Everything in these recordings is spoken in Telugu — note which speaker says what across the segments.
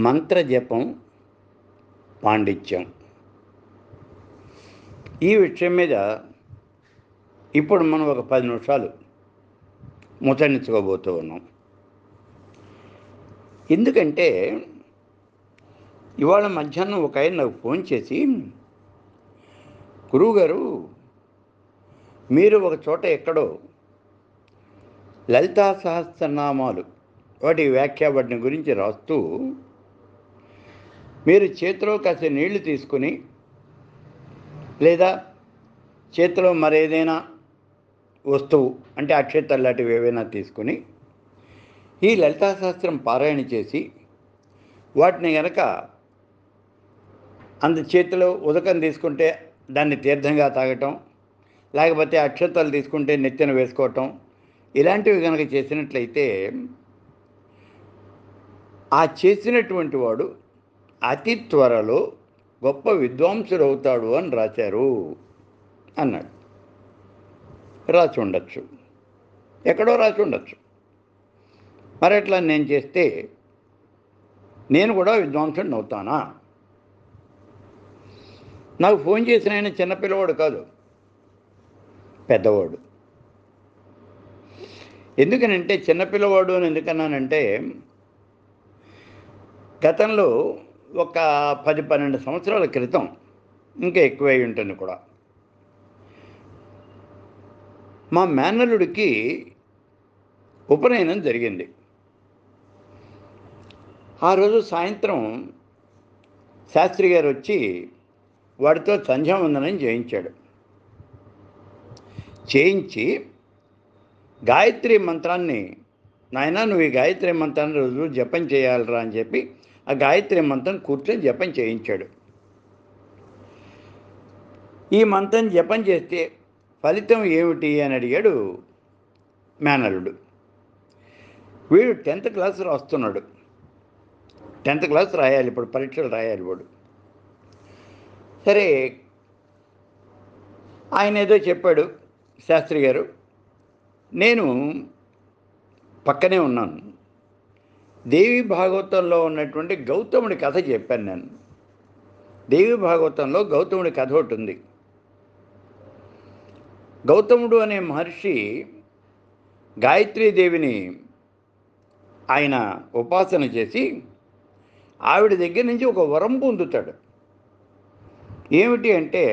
Speaker 1: మంత్రజపం పాండిత్యం. ఈ విషయం మీద ఇప్పుడు మనం ఒక 10 నిమిషాలు ముచ్చరించుకోబోతూ ఉన్నాం. ఎందుకంటే ఇవాళ మధ్యాహ్నం ఒక ఆయన నాకు ఫోన్ చేసి, గురువుగారు మీరు ఒక చోట ఎక్కడో లలితా సహస్రనామాలు వాటి వ్యాఖ్య వాటిని గురించి రాస్తూ, మీరు చేతిలో కాస్త నీళ్లు తీసుకుని లేదా చేతిలో మరేదైనా వస్తువు అంటే అక్షతలు లాంటివి ఏవైనా తీసుకుని ఈ లలితా సహస్రం పారాయణ చేసి వాటిని గనక చేతిలో ఉదకం తీసుకుంటే దాన్ని తీర్థంగా తాగటం, లేకపోతే అక్షతలు తీసుకుంటే నెత్తిన వేసుకోవటం, ఇలాంటివి కనుక చేసినట్లయితే ఆ చేసినటువంటి వాడు అతి త్వరలో గొప్ప విద్వాంసుడు అవుతాడు అని రాశారు అన్నాడు. రాసి ఉండొచ్చు, ఎక్కడో రాసి ఉండొచ్చు. మరి అట్లా నేను చేస్తే నేను కూడా విద్వాంసుడిని అవుతానా? నాకు ఫోన్ చేసిన ఆయన చిన్నపిల్లవాడు కాదు, పెద్దవాడు. ఎందుకనంటే చిన్నపిల్లవాడు అని ఎందుకన్నానంటే, గతంలో ఒక 10-12 సంవత్సరాల క్రితం, ఇంకా ఎక్కువై ఉంటుంది కూడా, మా మేనల్లుడికి ఉపనయనం జరిగింది. ఆ రోజు సాయంత్రం శాస్త్రి గారు వచ్చి వాడితో సంధ్యావందనం చేయించి గాయత్రి మంత్రాన్ని, నాయన నువ్వు ఈ గాయత్రి మంత్రాన్ని రోజు జపం చేయాలరా అని చెప్పి ఆ గాయత్రి మంత్రం కూర్చొని జపం చేయించాడు. ఈ మంత్రం జపం చేస్తే ఫలితం ఏమిటి అని అడిగాడు మేనల్లుడు. వీడు 10th క్లాస్ రాస్తున్నాడు. 10th క్లాస్ రాయాలి, ఇప్పుడు పరీక్షలు రాయాలి వాడు. సరే, ఆయన ఏదో చెప్పాడు శాస్త్రి గారు. నేను పక్కనే ఉన్నాను. దేవి భాగవతంలో ఉన్నటువంటి గౌతముడి కథ చెప్పాను నేను. దేవి భాగవతంలో గౌతముడి కథ ఒకటి ఉంది. గౌతముడు అనే మహర్షి గాయత్రీదేవిని ఆయన ఉపాసన చేసి ఆవిడ దగ్గర నుంచి ఒక వరం పొందుతాడు. ఏమిటి అంటే,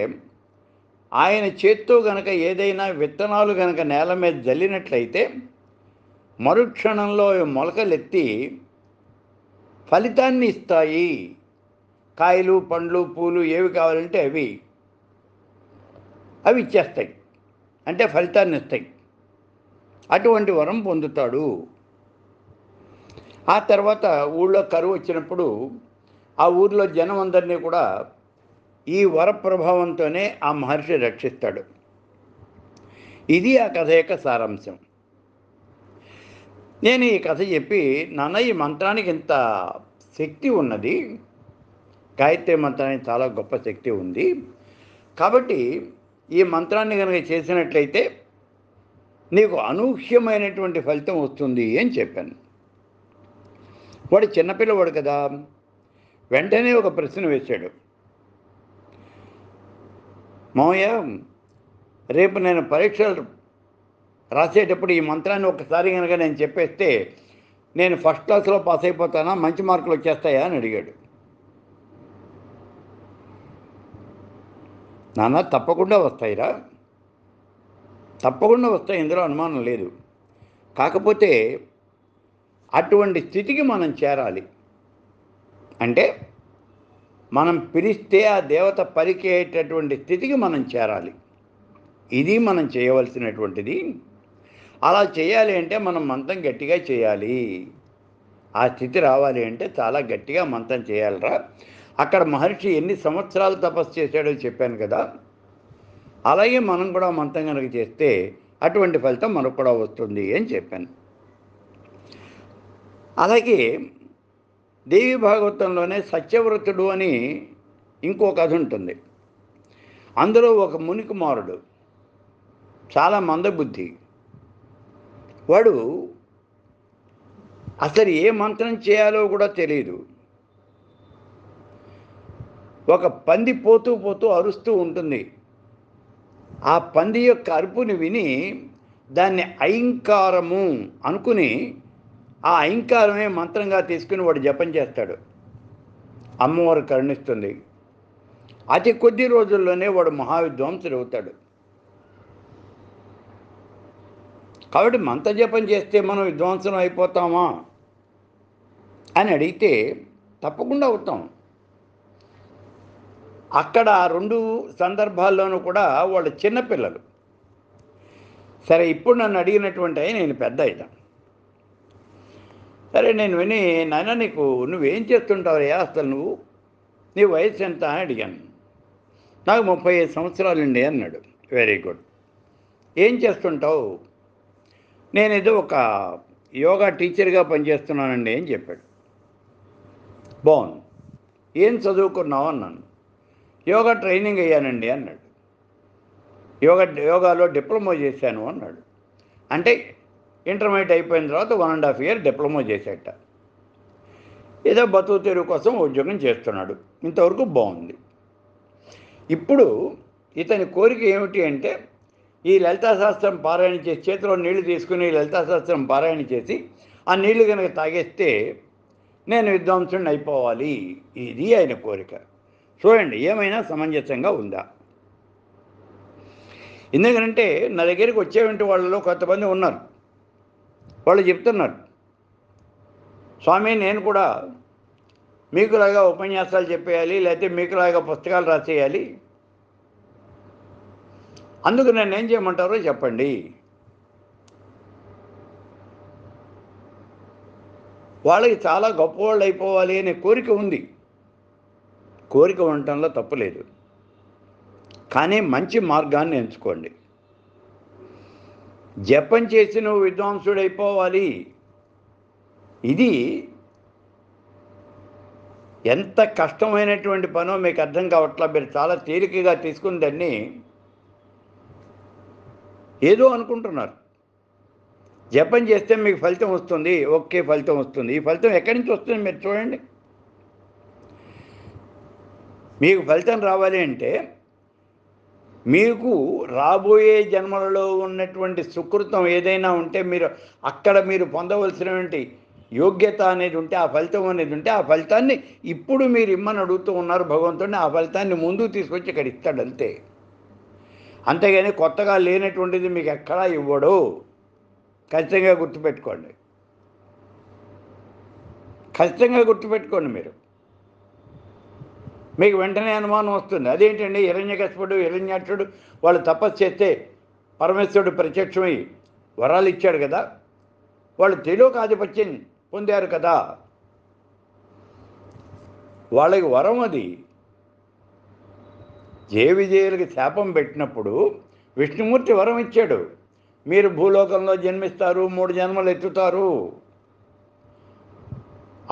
Speaker 1: ఆయన చేత్తో గనక ఏదైనా విత్తనాలు గనక నేల మీద జల్లినట్లయితే మరుక్షణంలో మొలకలెత్తి ఫలితాన్ని ఇస్తాయి. కాయలు, పండ్లు, పూలు ఏవి కావాలంటే అవి ఇచ్చేస్తాయి, అంటే ఫలితాన్ని ఇస్తాయి. అటువంటి వరం పొందుతాడు. ఆ తర్వాత ఊళ్ళో కరువు వచ్చినప్పుడు ఆ ఊర్లో జనం అందరినీ కూడా ఈ వర ప్రభావంతోనే ఆ మహర్షి రక్షిస్తాడు. ఇది ఆ కథ యొక్క సారాంశం. నేను ఈ కథ చెప్పి, నాన్న ఈ మంత్రానికి ఇంత శక్తి ఉన్నది, గాయత్రి మంత్రానికి చాలా గొప్ప శక్తి ఉంది, కాబట్టి ఈ మంత్రాన్ని కనుక చేసినట్లయితే నీకు అనూహ్యమైనటువంటి ఫలితం వస్తుంది అని చెప్పాను. వాడు చిన్నపిల్లవాడు కదా, వెంటనే ఒక ప్రశ్న వేశాడు. మావయ్య, రేపు నేను పరీక్షలు రాసేటప్పుడు ఈ మంత్రాన్ని ఒకసారి కనుక నేను చెప్పేస్తే నేను ఫస్ట్ క్లాస్లో పాస్ అయిపోతానా, మంచి మార్కులు వచ్చేస్తాయా అని అడిగాడు. నాన్న, తప్పకుండా వస్తాయిరా, తప్పకుండా వస్తాయి, ఇందులో అనుమానం లేదు. కాకపోతే అటువంటి స్థితికి మనం చేరాలి. అంటే మనం పిలిస్తే ఆ దేవత పలికేటటువంటి స్థితికి మనం చేరాలి. ఇది మనం చేయవలసినటువంటిది. అలా చేయాలి అంటే మనం మంత్రం గట్టిగా చేయాలి. ఆ స్థితి రావాలి అంటే చాలా గట్టిగా మంత్రం చేయాలిరా. అక్కడ మహర్షి ఎన్ని సంవత్సరాలు తపస్సు చేశాడో చెప్పాను కదా, అలాగే మనం కూడా మంత్రం కనుక చేస్తే అటువంటి ఫలితం మనకు కూడా వస్తుంది అని చెప్పాను. అలాగే దేవి భాగవతంలోనే సత్యవ్రతుడు అని ఇంకో కథ ఉంటుంది. అందులో ఒక మునికుమారుడు, చాలా మందబుద్ధి. వాడు అసలు ఏ మంత్రం చేయాలో కూడా తెలియదు. ఒక పంది పోతూ పోతూ అరుస్తూ ఉంటుంది. ఆ పంది యొక్క అరుపుని విని దాన్ని ఐంకారము అనుకుని ఆ ఐంకారమే మంత్రంగా తీసుకుని వాడు జపం చేస్తాడు. అమ్మవారు కరుణిస్తుంది. అతి కొద్ది రోజుల్లోనే వాడు మహావిద్వాంసుడు అవుతాడు. కాబట్టి మంత్ర జపం చేస్తే మనం విద్వాంసం అయిపోతామా అని అడిగితే తప్పకుండా అవుతాం. అక్కడ 2 సందర్భాల్లోనూ కూడా వాళ్ళు చిన్నపిల్లలు. సరే, ఇప్పుడు నన్ను అడిగినటువంటి నేను పెద్ద అయినా. సరే, నేను విని, నాయన నువ్వేం చేస్తుంటావయ్యా అసలు, నీ వయసు ఎంత అని అడిగాను. నాకు 35 సంవత్సరాలండి అన్నాడు. Very good. ఏం చేస్తుంటావు? నేనేదో ఒక యోగా టీచర్గా పనిచేస్తున్నానండి అని చెప్పాడు. బాగుంది. ఏం చదువుకున్నావు అన్నాను. యోగా ట్రైనింగ్ అయ్యానండి అన్నాడు. యోగాలో డిప్లొమా చేశాను అన్నాడు. అంటే ఇంటర్మీడియట్ అయిపోయిన తర్వాత 1.5 year డిప్లొమా చేసేట. ఏదో బతుకు తెరువు కోసం ఉద్యోగం చేస్తున్నాడు. ఇంతవరకు బాగుంది. ఇప్పుడు ఇతని కోరిక ఏమిటి అంటే, ఈ లలితాశాస్త్రం పారాయణ చేసి, చేతిలో నీళ్లు తీసుకుని లలితాశాస్త్రం పారాయణ చేసి ఆ నీళ్లు కనుక తాగేస్తే నేను విద్వాంసుడిని అయిపోవాలి. ఇది ఆయన కోరిక. చూడండి, ఏమైనా సమంజసంగా ఉందా? ఎందుకంటే నా దగ్గరికి వచ్చేటువంటి వాళ్ళలో కొంతమంది ఉన్నారు. వాళ్ళు చెప్తున్నారు, స్వామి నేను కూడా మీకులాగా ఉపన్యాసాలు చెప్పేయాలి, లేకపోతే మీకులాగా పుస్తకాలు రాసేయాలి, అందుకు నన్ను ఏం చేయమంటారో చెప్పండి. వాళ్ళకి చాలా గొప్పవాళ్ళు అయిపోవాలి అనే కోరిక ఉంది. కోరిక ఉండటంలో తప్పులేదు. కానీ మంచి మార్గాన్ని ఎంచుకోండి. జపం చేసి నువ్వు విద్వాంసుడైపోవాలి, ఇది ఎంత కష్టమైనటువంటి పనో మీకు అర్థం కావట్లా. మీరు చాలా తేలికగా తీసుకుని దాన్ని ఏదో అనుకుంటున్నారు. జపం చేస్తే మీకు ఫలితం వస్తుంది, ఓకే, ఫలితం వస్తుంది. ఈ ఫలితం ఎక్కడి నుంచి వస్తుంది మీరు చూడండి. మీకు ఫలితం రావాలి అంటే మీకు రాబోయే జన్మలలో ఉన్నటువంటి సుకృతం ఏదైనా ఉంటే మీరు పొందవలసినటువంటి యోగ్యత అనేది ఉంటే, ఆ ఫలితం అనేది ఉంటే, ఆ ఫలితాన్ని ఇప్పుడు మీరు ఇమ్మని అడుగుతూ ఉన్నారు భగవంతుడిని. ఆ ఫలితాన్ని ముందుకు తీసుకొచ్చి ఇక్కడ ఇస్తాడు అంతే. అంతేగాని కొత్తగా లేనటువంటిది మీకు ఎక్కడా ఇవ్వడు. ఖచ్చితంగా గుర్తుపెట్టుకోండి. మీకు వెంటనే అనుమానం వస్తుంది, అదేంటండి హిరణ్యకశిపుడు హిరణ్యాక్షుడు వాళ్ళు తపస్సు చేస్తే పరమేశ్వరుడు ప్రత్యక్షమై వరాలు ఇచ్చాడు కదా, వాళ్ళు తెలియక ఆధిపత్యం పొందారు కదా, వాళ్ళకి వరం అది. జయ విజయులకి శాపం పెట్టినప్పుడు విష్ణుమూర్తి వరం ఇచ్చాడు, మీరు భూలోకంలో జన్మిస్తారు, 3 జన్మలు ఎత్తుతారు,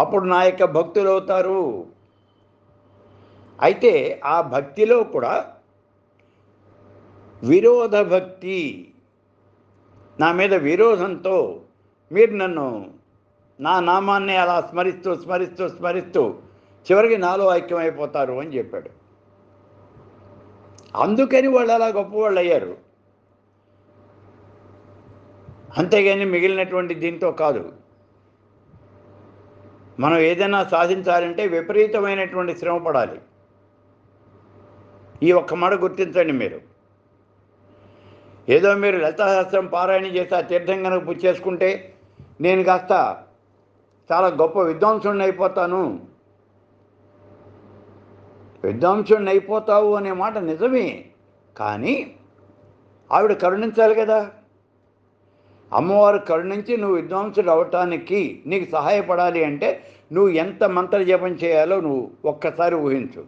Speaker 1: అప్పుడు నా యొక్క భక్తులు అవుతారు. అయితే ఆ భక్తిలో కూడా విరోధ భక్తి, నా మీద విరోధంతో మీరు నా నామాన్ని అలా స్మరిస్తూ స్మరిస్తూ స్మరిస్తూ చివరికి నాలో ఐక్యమైపోతారు అని చెప్పాడు. అందుకని వాళ్ళు అలా గొప్పవాళ్ళు అయ్యారు. అంతేగాని మిగిలినటువంటి దీంతో కాదు. మనం ఏదైనా సాధించాలంటే విపరీతమైనటువంటి శ్రమ పడాలి. ఈ ఒక్క మాట గుర్తించండి. ఏదో మీరు లలితాశాస్త్రం పారాయణ చేసి ఆ తీర్థం కనుక పుచ్చేసుకుంటే నేను కాస్త చాలా గొప్ప విద్వాంసుడిని అయిపోతాను. విద్వాంసుడిని అయిపోతావు అనే మాట నిజమే, కానీ ఆవిడ కరుణించాలి కదా. అమ్మవారు కరుణించి నువ్వు విద్వాంసుడు అవటానికి నీకు సహాయపడాలి అంటే నువ్వు ఎంత మంత్ర జపం చేయాలో నువ్వు ఒక్కసారి ఊహించు.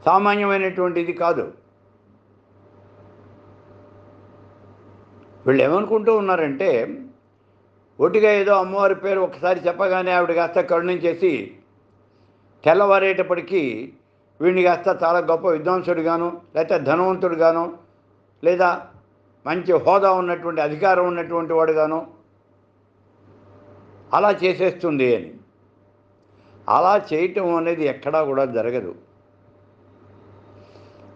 Speaker 1: సామాన్యమైనటువంటిది కాదు. వీళ్ళు ఏమనుకుంటూ ఉన్నారంటే, ఒట్టిగా ఏదో అమ్మవారి పేరు ఒకసారి చెప్పగానే ఆవిడ కాస్త కరుణించేసి తెల్లవారేటప్పటికీ వీడిని కాస్త చాలా గొప్ప విద్వాంసుడిగాను, లేకపోతే ధనవంతుడిగాను, లేదా మంచి హోదా ఉన్నటువంటి అధికారం ఉన్నటువంటి వాడుగాను అలా చేసేస్తుంది అని. అలా చేయటం అనేది ఎక్కడా కూడా జరగదు.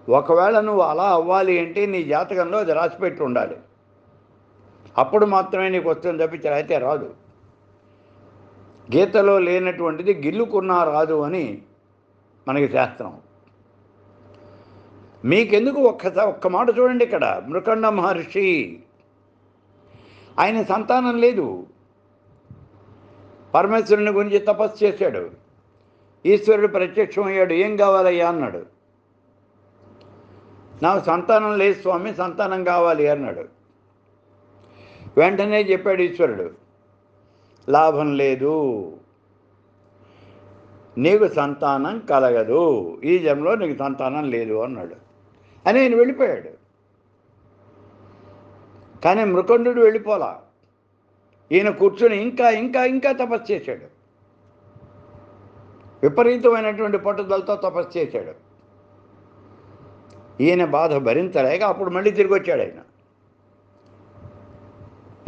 Speaker 1: ఒకవేళ నువ్వు అలా అవ్వాలి అంటే నీ జాతకంలో అది రాసిపెట్టి ఉండాలి. అప్పుడు మాత్రమే నీకు వస్తుంది తప్పించి అయితే రాదు. గీతలో లేనటువంటిది గిల్లుకున్నా రాదు అని మనకి శాస్త్రం. మీకెందుకు ఒక్క మాట చూడండి, ఇక్కడ మృకండ మహర్షి ఆయన సంతానం లేదు. పరమేశ్వరుని గురించి తపస్సు చేశాడు. ఈశ్వరుడు ప్రత్యక్షమయ్యాడు. ఏం కావాలయ్యా అన్నాడు. నాకు సంతానం లేదు స్వామి, సంతానం కావాలి అన్నాడు. వెంటనే చెప్పాడు ఈశ్వరుడు, లాభం లేదు, నీకు సంతానం కలగదు, ఈ జన్మలో నీకు సంతానం లేదు అన్నాడు. అని ఆయన వెళ్ళిపోయాడు. కానీ మృకండు వెళ్ళిపోలా. ఈయన కూర్చొని ఇంకా ఇంకా ఇంకా తపస్సు చేశాడు. విపరీతమైనటువంటి పట్టుదలతో తపస్సు చేశాడు. ఈయన బాధ భరించలేక అప్పుడు మళ్ళీ తిరిగి వచ్చాడు ఆయన.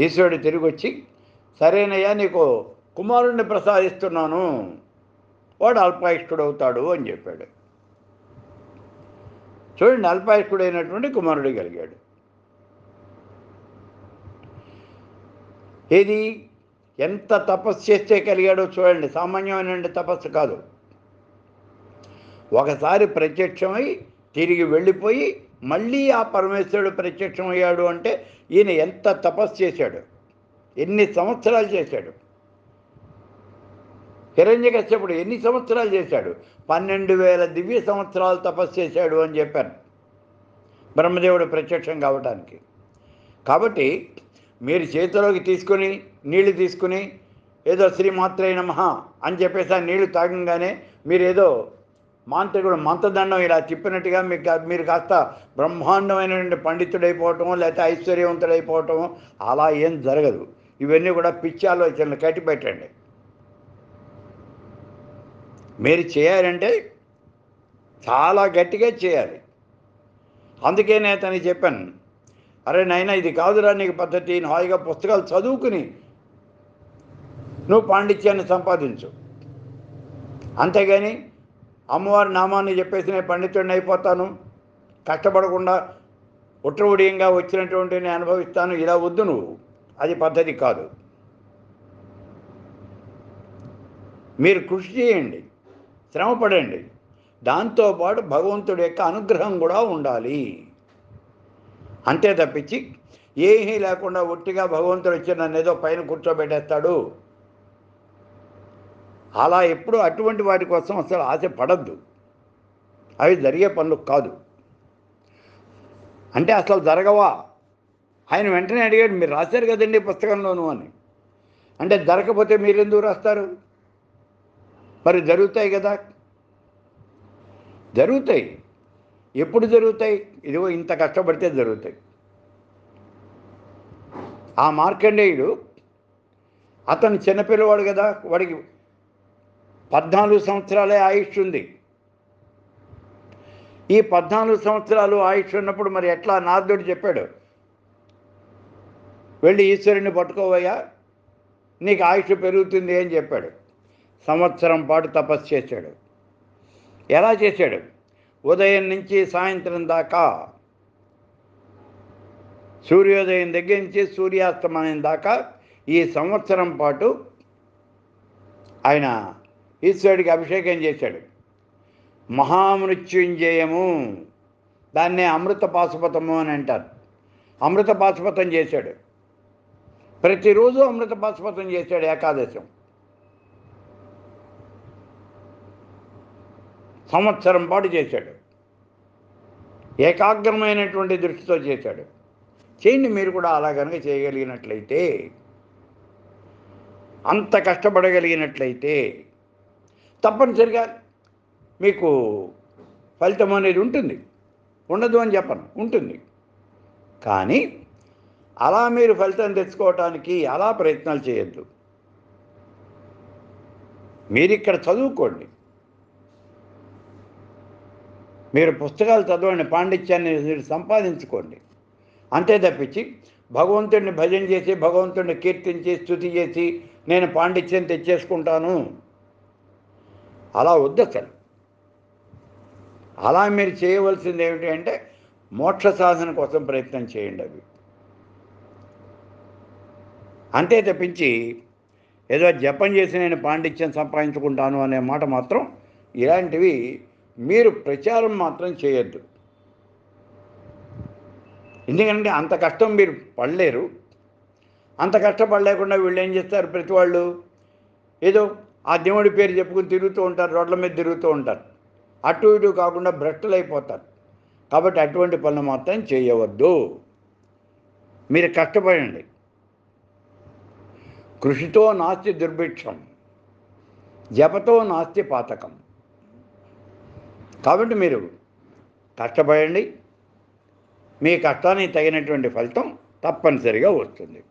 Speaker 1: ఈశ్వరుడు తిరిగి వచ్చి, సరేనయ్యా నీకు కుమారుణ్ణి ప్రసాదిస్తున్నాను, వాడు అల్పాయుష్కుడు అవుతాడు అని చెప్పాడు. చూడండి, అల్పాయుష్కుడైనటువంటి కుమారుడు కలిగాడు. ఏది ఎంత తపస్సు చేస్తే కలిగాడో చూడండి. సామాన్యమైన తపస్సు కాదు. ఒకసారి ప్రత్యక్షమై తిరిగి వెళ్ళిపోయి మళ్ళీ ఆ పరమేశ్వరుడు ప్రత్యక్షమయ్యాడు అంటే ఈయన ఎంత తపస్సు చేశాడు, ఎన్ని సంవత్సరాలు చేశాడు. హిరణ్యకశ్యపుడు ఎన్ని సంవత్సరాలు చేశాడు? 12,000 దివ్య సంవత్సరాలు తపస్సు చేశాడు అని చెప్పాను బ్రహ్మదేవుడు ప్రత్యక్షం కావటానికి. కాబట్టి మీరు చేతిలోకి తీసుకుని నీళ్లు తీసుకుని ఏదో శ్రీమాత్రే నమః అని చెప్పేసి ఆ నీళ్లు తాగంగానే మీరు ఏదో మాంత్రికుడు మంత్రదండం ఇలా తిప్పినట్టుగా మీరు కాస్త బ్రహ్మాండమైనటువంటి పండితుడైపోవటమో లేకపోతే ఐశ్వర్యవంతుడైపోవటమో అలా ఏం జరగదు. ఇవన్నీ కూడా పిచ్చి ఆలోచనలు కట్టిపెట్టండి. మీరు చేయాలంటే చాలా గట్టిగా చేయాలి. అందుకే నేను అతనికి చెప్పాను, అరే నాయనా ఇది కాదురా నీకు పద్ధతి, హాయిగా పుస్తకాలు చదువుకుని నువ్వు పాండిత్యాన్ని సంపాదించు, అంతేగాని అమ్మవారి నామాన్ని చెప్పేసి నేను పండితుడిని అయిపోతాను, కష్టపడకుండా ఉట్రవుడియంగా వచ్చినటువంటి నేను అనుభవిస్తాను, ఇలా వద్దు నువ్వు. అది పద్ధతి కాదు. మీరు కృషి చేయండి, శ్రమపడండి, దాంతోపాటు భగవంతుడి యొక్క అనుగ్రహం కూడా ఉండాలి. అంతే తప్పించి ఏమీ లేకుండా ఒట్టిగా భగవంతుడు వచ్చి నన్ను ఏదో పైన కూర్చోబెట్టేస్తాడు అలా ఎప్పుడు అటువంటి వాటి కోసం అసలు ఆశ పడద్దు. అవి జరిగే పనులు కాదు. అంటే అసలు జరగవా? ఆయన వెంటనే అడిగాడు, మీరు రాశారు కదండి పుస్తకంలోను అని. అంటే జరగకపోతే మీరు ఎందుకు రాస్తారు? మరి జరుగుతాయి కదా. జరుగుతాయి. ఎప్పుడు జరుగుతాయి? ఇదిగో ఇంత కష్టపడితే జరుగుతాయి. ఆ మార్కండేయుడు అతను చిన్నపిల్లవాడు కదా, వాడికి 14 సంవత్సరాలే ఆయుష్ ఉంది. ఈ 14 సంవత్సరాలు ఆయుష్ ఉన్నప్పుడు మరి ఎట్లా? నారదుడు చెప్పాడు, వెళ్ళి ఈశ్వరుని పట్టుకోవయ్యా, నీకు ఆయుష్ పెరుగుతుంది అని చెప్పాడు. సంవత్సరం పాటు తపస్సు చేశాడు. ఎలా చేశాడు? ఉదయం నుంచి సాయంత్రం దాకా, సూర్యోదయం దగ్గర నుంచి సూర్యాస్తమయం దాకా ఈ సంవత్సరం పాటు ఆయన ఈశ్వరుడికి అభిషేకం చేశాడు. మహామృత్యుంజయము, దాన్నే అమృత పాశుపతము అని అంటారు. అమృత పాశుపతం చేశాడు. ప్రతిరోజు అమృత పాశుపతం చేశాడు. ఏకాదశం సంవత్సరం పాటు చేశాడు. ఏకాగ్రమైనటువంటి దృష్టితో చేశాడు. చేయండి మీరు కూడా. అలా కనుక చేయగలిగినట్లయితే, అంత కష్టపడగలిగినట్లయితే తప్పనిసరిగా మీకు ఫలితం అనేది ఉంటుంది. ఉండదు అని చెప్పను, ఉంటుంది. కానీ అలా మీరు ఫలితం తెచ్చుకోవటానికి అలా ప్రయత్నాలు చేయొద్దు. మీరు ఇక్కడ చదువుకోండి, మీరు పుస్తకాలు చదవండి, పాండిత్యాన్ని సంపాదించుకోండి. అంతే తప్పించి భగవంతుడిని భజన చేసి, భగవంతుడిని కీర్తించి, స్తుతి చేసి నేను పాండిత్యం తెచ్చేసుకుంటాను అలా వద్దు అసలు. అలా మీరు చేయవలసింది ఏమిటి అంటే మోక్ష సాధన కోసం ప్రయత్నం చేయండి అవి. అంతే తప్పించి ఏదో జపం చేసి నేను పాండిత్యం సంపాదించుకుంటాను అనే మాట మాత్రం ఇలాంటివి మీరు ప్రచారం మాత్రం చేయొద్దు. ఎందుకంటే అంత కష్టం మీరు పడలేరు. అంత కష్టపడలేకుండా వీళ్ళు ఏం చేస్తారు, ప్రతి వాళ్ళు ఏదో ఆ దేవుడి పేరు చెప్పుకుని తిరుగుతూ ఉంటారు, రోడ్ల మీద తిరుగుతూ ఉంటారు. అటు ఇటు కాకుండా భ్రష్టులైపోతారు. కాబట్టి అటువంటి పనులు మాత్రం చేయవద్దు. మీరు కష్టపడండి. కృషితో నాస్తి దుర్భిక్షం, జపతో నాస్తి పాతకం. కాబట్టి మీరు కష్టపడండి. మీ కష్టానికి తగినటువంటి ఫలితం తప్పనిసరిగా వస్తుంది.